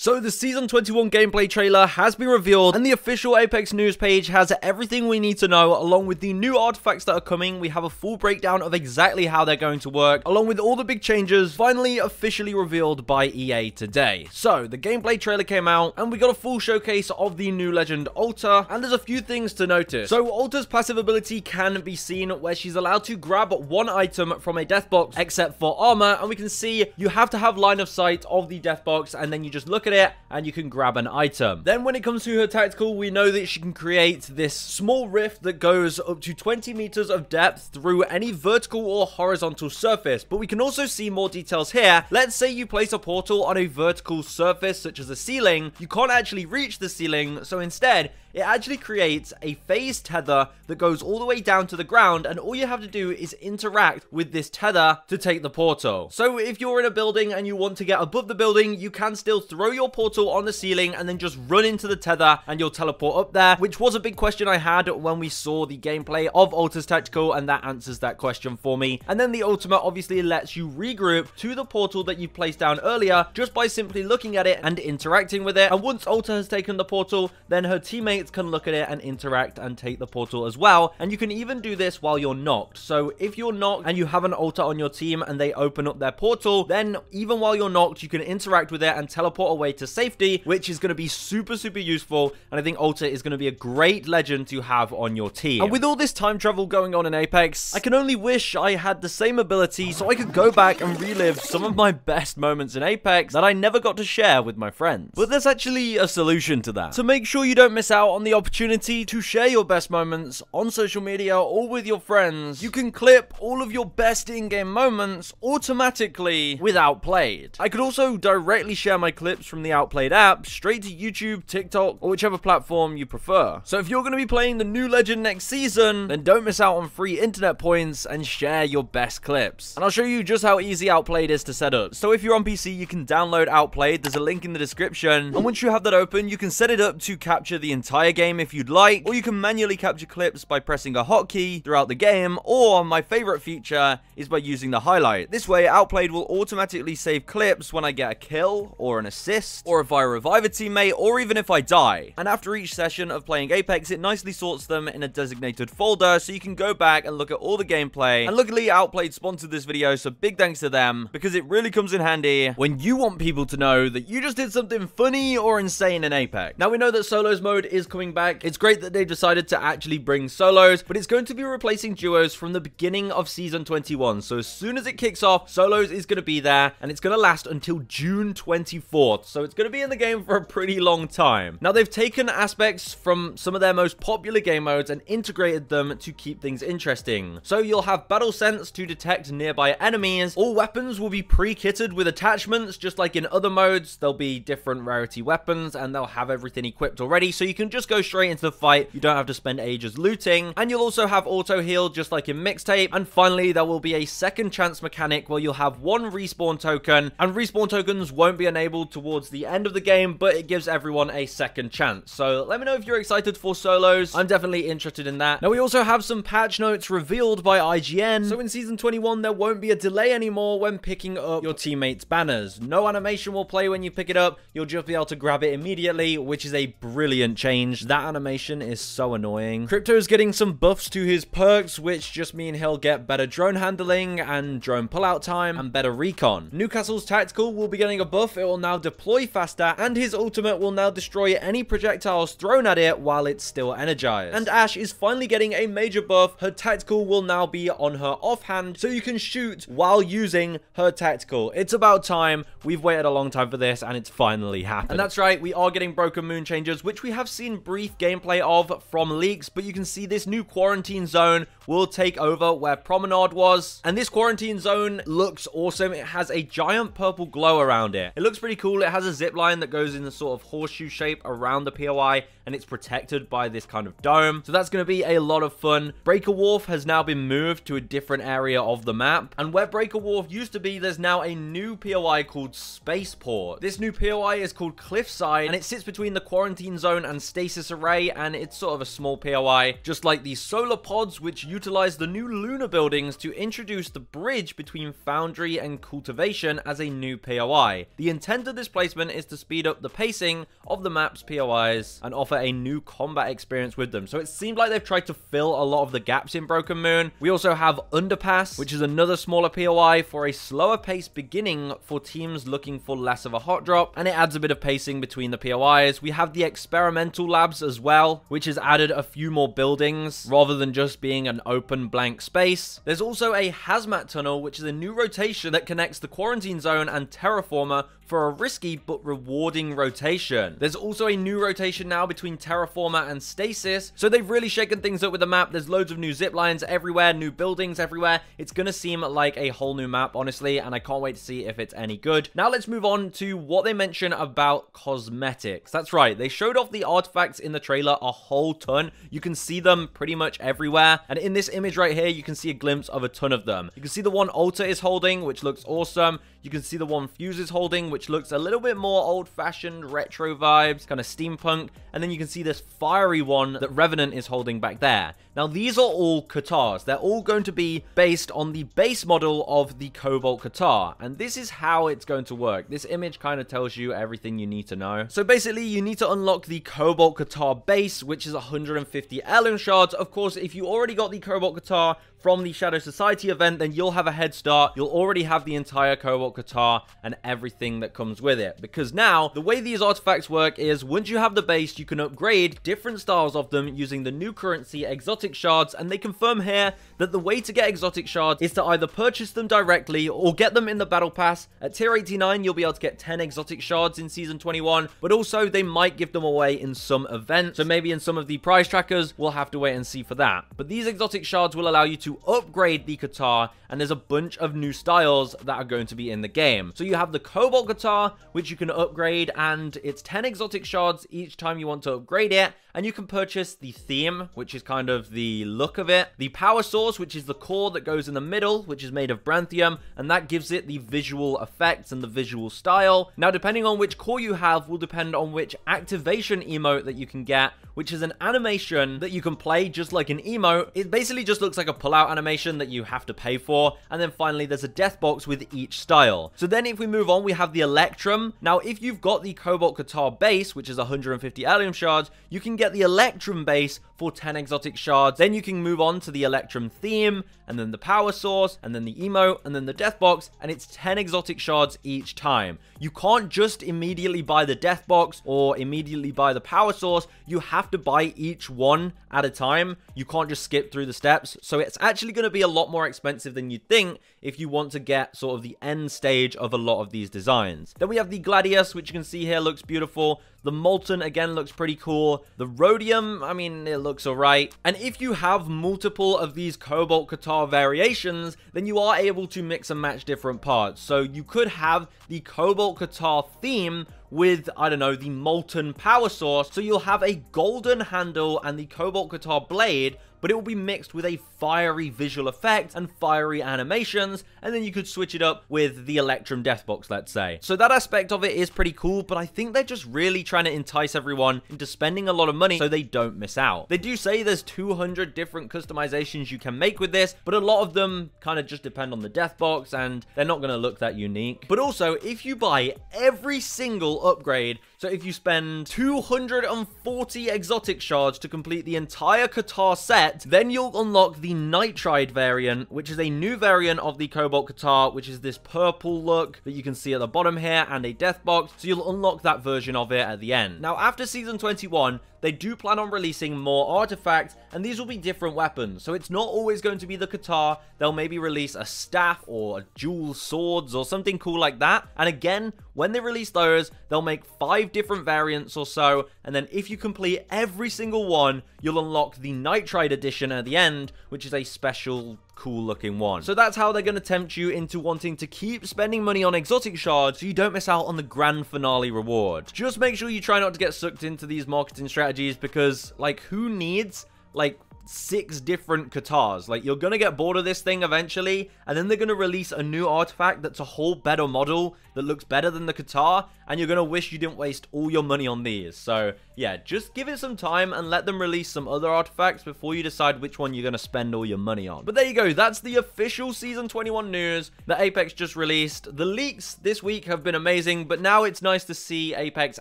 So the Season 21 gameplay trailer has been revealed, and the official Apex news page has everything we need to know, along with the new artifacts that are coming. We have a full breakdown of exactly how they're going to work, along with all the big changes finally officially revealed by EA today. So the gameplay trailer came out, and we got a full showcase of the new legend Alta, and there's a few things to notice. So Alta's passive ability can be seen where she's allowed to grab one item from a death box, except for armor, and we can see you have to have line of sight of the death box, and then you just look at it and you can grab an item. Then when it comes to her tactical, we know that she can create this small rift that goes up to 20 meters of depth through any vertical or horizontal surface. But we can also see more details here. Let's say you place a portal on a vertical surface such as a ceiling. You can't actually reach the ceiling, so instead it actually creates a phase tether that goes all the way down to the ground, and all you have to do is interact with this tether to take the portal. So if you're in a building and you want to get above the building, you can still throw your portal on the ceiling and then just run into the tether and you'll teleport up there, which was a big question I had when we saw the gameplay of Alta's tactical, and that answers that question for me. And then the ultimate obviously lets you regroup to the portal that you placed down earlier just by simply looking at it and interacting with it. And once Alta has taken the portal, then her teammates can look at it and interact and take the portal as well. And you can even do this while you're knocked. So if you're knocked and you have an Alta on your team and they open up their portal, then even while you're knocked, you can interact with it and teleport away to safety, which is going to be super useful. And I think Alta is going to be a great legend to have on your team. And with all this time travel going on in Apex, I can only wish I had the same ability so I could go back and relive some of my best moments in Apex that I never got to share with my friends. But there's actually a solution to that. To make sure you don't miss out on the opportunity to share your best moments on social media or with your friends, you can clip all of your best in-game moments automatically with Outplayed. I could also directly share my clips from the Outplayed app straight to YouTube, TikTok, or whichever platform you prefer. So if you're going to be playing the new legend next season, then don't miss out on free internet points and share your best clips. And I'll show you just how easy Outplayed is to set up. So if you're on PC, you can download Outplayed. There's a link in the description. And once you have that open, you can set it up to capture the entire game if you'd like, or you can manually capture clips by pressing a hotkey throughout the game, or my favorite feature is by using the highlight. This way, Outplayed will automatically save clips when I get a kill, or an assist, or if I revive a teammate, or even if I die. And after each session of playing Apex, it nicely sorts them in a designated folder, so you can go back and look at all the gameplay. And luckily, Outplayed sponsored this video, so big thanks to them, because it really comes in handy when you want people to know that you just did something funny or insane in Apex. Now, we know that solos mode is coming back. It's great that they decided to actually bring solos, but it's going to be replacing duos from the beginning of Season 21. So as soon as it kicks off, solos is going to be there, and it's going to last until June 24th. So it's going to be in the game for a pretty long time. Now, they've taken aspects from some of their most popular game modes and integrated them to keep things interesting. So you'll have battle sense to detect nearby enemies. All weapons will be pre-kitted with attachments, just like in other modes. There'll be different rarity weapons, and they'll have everything equipped already, so you can just go straight into the fight. You don't have to spend ages looting. And you'll also have auto heal just like in Mixtape. And finally, there will be a second chance mechanic where you'll have one respawn token, and respawn tokens won't be enabled towards the end of the game, but it gives everyone a second chance. So let me know if you're excited for solos. I'm definitely interested in that. Now, we also have some patch notes revealed by IGN. So in Season 21, there won't be a delay anymore when picking up your teammates' banners. No animation will play when you pick it up. You'll just be able to grab it immediately, which is a brilliant change. That animation is so annoying. Crypto's getting some buffs to his perks, which just mean he'll get better drone handling and drone pullout time and better recon. Newcastle's tactical will be getting a buff. It will now deploy faster, and his ultimate will now destroy any projectiles thrown at it while it's still energized. And Ash is finally getting a major buff. Her tactical will now be on her offhand, so you can shoot while using her tactical. It's about time. We've waited a long time for this, and it's finally happened. And that's right, we are getting Broken Moon changes, which we have seen brief gameplay of from leaks, but you can see this new quarantine zone will take over where Promenade was. And this quarantine zone looks awesome. It has a giant purple glow around it. It looks pretty cool. It has a zip line that goes in the sort of horseshoe shape around the POI, and it's protected by this kind of dome. So that's going to be a lot of fun. Breaker Wharf has now been moved to a different area of the map. And where Breaker Wharf used to be, there's now a new POI called Spaceport. This new POI is called Cliffside, and it sits between the quarantine zone and Station stasis array, and it's sort of a small POI, just like the solar pods, which utilize the new lunar buildings to introduce the bridge between foundry and cultivation as a new POI. The intent of this placement is to speed up the pacing of the map's POIs and offer a new combat experience with them. So it seemed like they've tried to fill a lot of the gaps in Broken Moon. We also have Underpass, which is another smaller POI for a slower pace beginning for teams looking for less of a hot drop, and it adds a bit of pacing between the POIs. We have the experimental labs as well, which has added a few more buildings rather than just being an open blank space. There's also a hazmat tunnel, which is a new rotation that connects the quarantine zone and terraformer for a risky but rewarding rotation. There's also a new rotation now between terraformer and stasis, so they've really shaken things up with the map. There's loads of new zip lines everywhere, new buildings everywhere. It's gonna seem like a whole new map, honestly, and I can't wait to see if it's any good. Now let's move on to what they mention about cosmetics. That's right, they showed off the artifacts in the trailer a whole ton. You can see them pretty much everywhere, and in this image right here, you can see a glimpse of a ton of them. You can see the one Alter is holding, which looks awesome. You can see the one Fuse is holding, which looks a little bit more old-fashioned retro vibes, kind of steampunk. And then you can see this fiery one that Revenant is holding back there. Now, these are all Katars. They're all going to be based on the base model of the Cobalt Katar. And this is how it's going to work. This image kind of tells you everything you need to know. So basically, you need to unlock the Cobalt Katar base, which is 150 heirloom shards. Of course, if you already got the Cobalt Katar from the Shadow Society event, then you'll have a head start. You'll already have the entire Cobalt Katar and everything that comes with it. Because now, the way these artifacts work is once you have the base, you can upgrade different styles of them using the new currency exotic shards, and they confirm here that the way to get exotic shards is to either purchase them directly or get them in the battle pass. At tier 89, you'll be able to get 10 exotic shards in season 21, but also they might give them away in some events. So maybe in some of the prize trackers, we'll have to wait and see for that. But these exotic shards will allow you to upgrade the Katar, and there's a bunch of new styles that are going to be in the game. So you have the Cobalt Katar, which you can upgrade, and it's 10 exotic shards each time you want to upgrade it. And you can purchase the theme, which is kind of the look of it. The power source, which is the core that goes in the middle, which is made of branthium, and that gives it the visual effects and the visual style. Now, depending on which core you have will depend on which activation emote that you can get, which is an animation that you can play just like an emote. It basically just looks like a pull-out animation that you have to pay for. And then finally, there's a death box with each style. So then if we move on, we have the Electrum. Now, if you've got the Cobalt Katar base, which is 150 heirloom shards, you can get the Electrum base for 10 exotic shards. Then you can move on to the Electrum theme, and then the power source, and then the emote, and then the death box, and it's 10 exotic shards each time. You can't just immediately buy the death box or immediately buy the power source. You have to buy each one at a time. You can't just skip through the steps. So it's actually going to be a lot more expensive than you'd think if you want to get sort of the end stage of a lot of these designs. Then we have the Gladius, which you can see here looks beautiful. The Molten, again, looks pretty cool. The Rhodium, I mean, it looks alright. And if you have multiple of these Cobalt Katar variations, then you are able to mix and match different parts. So you could have the Cobalt Katar theme with, I don't know, the Molten power source. So you'll have a golden handle and the Cobalt Katar blade, but it will be mixed with a fiery visual effect and fiery animations, and then you could switch it up with the Electrum death box, let's say. So that aspect of it is pretty cool, but I think they're just really trying to entice everyone into spending a lot of money so they don't miss out. They do say there's 200 different customizations you can make with this, but a lot of them kind of just depend on the death box, and they're not going to look that unique. But also, if you buy every single upgrade, so if you spend 240 exotic shards to complete the entire Katar set, then you'll unlock the Nitride variant, which is a new variant of the Cobalt Katar, which is this purple look that you can see at the bottom here, and a death box. So you'll unlock that version of it at the end. Now, after season 21, they do plan on releasing more artifacts, and these will be different weapons. So it's not always going to be the Katar. They'll maybe release a staff or dual swords or something cool like that. And again, when they release those, they'll make 5 different variants or so. And then if you complete every single one, you'll unlock the Nitride edition at the end, which is a special cool looking one. So that's how they're going to tempt you into wanting to keep spending money on exotic shards so you don't miss out on the grand finale reward. Just make sure you try not to get sucked into these marketing strategies, because like, who needs like 6 different Katars? Like, you're gonna get bored of this thing eventually, and then they're gonna release a new artifact that's a whole better model, that looks better than the Qatar, and you're going to wish you didn't waste all your money on these. So yeah, just give it some time and let them release some other artifacts before you decide which one you're going to spend all your money on. But there you go, that's the official Season 21 news that Apex just released. The leaks this week have been amazing, but now it's nice to see Apex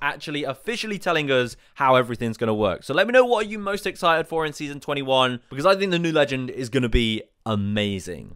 actually officially telling us how everything's going to work. So let me know, what are you most excited for in Season 21, because I think the new legend is going to be amazing.